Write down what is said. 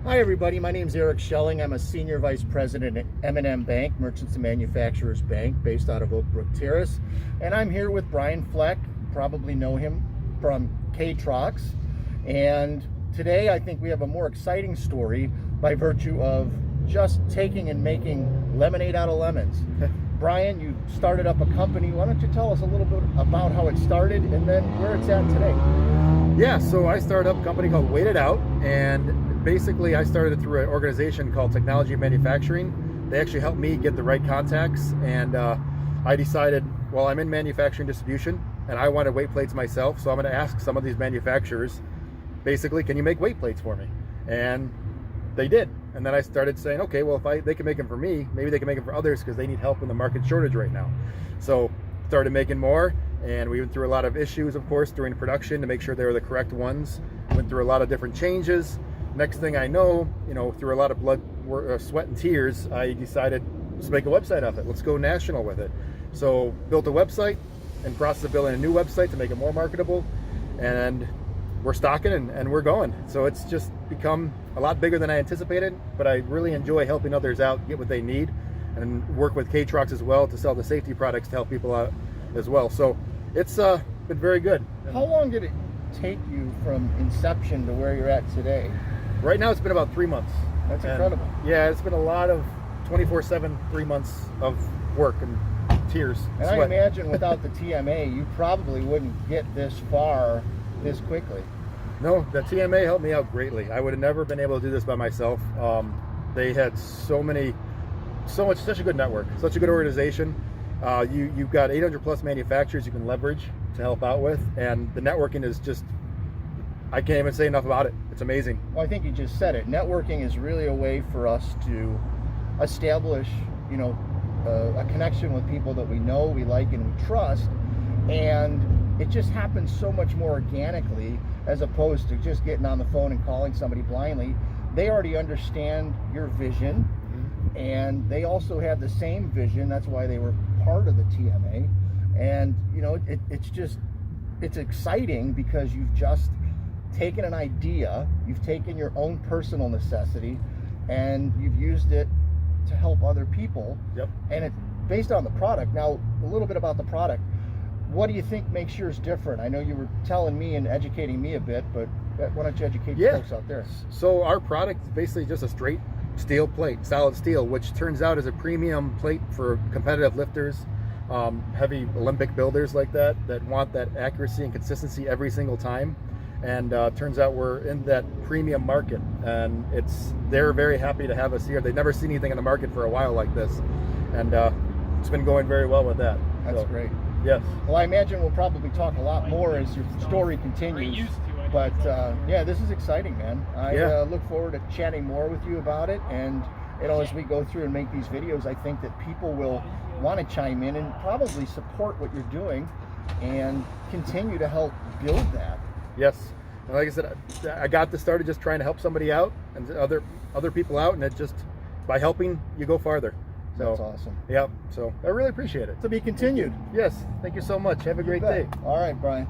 Hi everybody, my name is Erik Shilling. I'm a Senior Vice President at M&M Bank, Merchants and Manufacturers Bank, based out of Oak Brook Terrace. And I'm here with Brian Fleck. You probably know him from K-Trox. And today I think we have a more exciting story by virtue of just taking and making lemonade out of lemons. Brian, you started up a company. Why don't you tell us a little bit about how it started and then where it's at today? Yeah, so I started up a company called Wait It Out, and basically I started it through an organization called Technology Manufacturing. They actually helped me get the right contacts, and I decided, well, I'm in manufacturing distribution and I wanted weight plates myself, so I'm going to ask some of these manufacturers, basically, can you make weight plates for me? And they did. And then I started saying, okay, well, if they can make them for me, maybe they can make them for others, because they need help in the market shortage right now. So started making more, and we went through a lot of issues, of course, during production to make sure they were the correct ones. Went through a lot of different changes. Next thing I know, through a lot of blood, sweat, and tears, I decided, let's make a website of it. Let's go national with it. So built a website, and process of building a new website to make it more marketable, and we're stocking and we're going. So it's just become a lot bigger than I anticipated, but I really enjoy helping others out get what they need, and work with K-Trox as well to sell the safety products to help people out as well. So it's been very good. How long did it take you from inception to where you're at today? Right now it's been about 3 months. That's incredible. Yeah, it's been a lot of 24/7, 3 months of work and tears. And sweat. I imagine without the TMA, you probably wouldn't get this far this quickly. No, the TMA helped me out greatly. I would have never been able to do this by myself. They had such a good network, such a good organization. You've got 800 plus manufacturers you can leverage to help out with, and the networking is just, I can't even say enough about it. It's amazing. Well, I think you just said it. Networking is really a way for us to establish, a connection with people that we know, we like, and we trust, and it just happens so much more organically as opposed to just getting on the phone and calling somebody blindly. They already understand your vision, and they also have the same vision. That's why they were part of the TMA. And it's exciting because you've just taken an idea, you've taken your own personal necessity, and you've used it to help other people. Yep. And it's based on the product. Now, a little bit about the product. What do you think makes yours different? I know you were telling me and educating me a bit, but why don't you educate the folks out there? So our product is basically just a straight steel plate, solid steel, which turns out is a premium plate for competitive lifters, heavy Olympic builders like that want that accuracy and consistency every single time. And turns out we're in that premium market, and they're very happy to have us here. They've never seen anything in the market for a while like this, and it's been going very well with that. That's great. Yes. Well, I imagine we'll probably talk a lot more as your story continues. But yeah, this is exciting, man. I look forward to chatting more with you about it. And as we go through and make these videos, I think that people will want to chime in and probably support what you're doing and continue to help build that. Yes. And like I said, I got this started just trying to help somebody out and other people out, and it just, by helping, you go farther. So, that's awesome. Yeah, so I really appreciate it. To be continued. Yes, thank you so much. Have a great day. All right, Brian.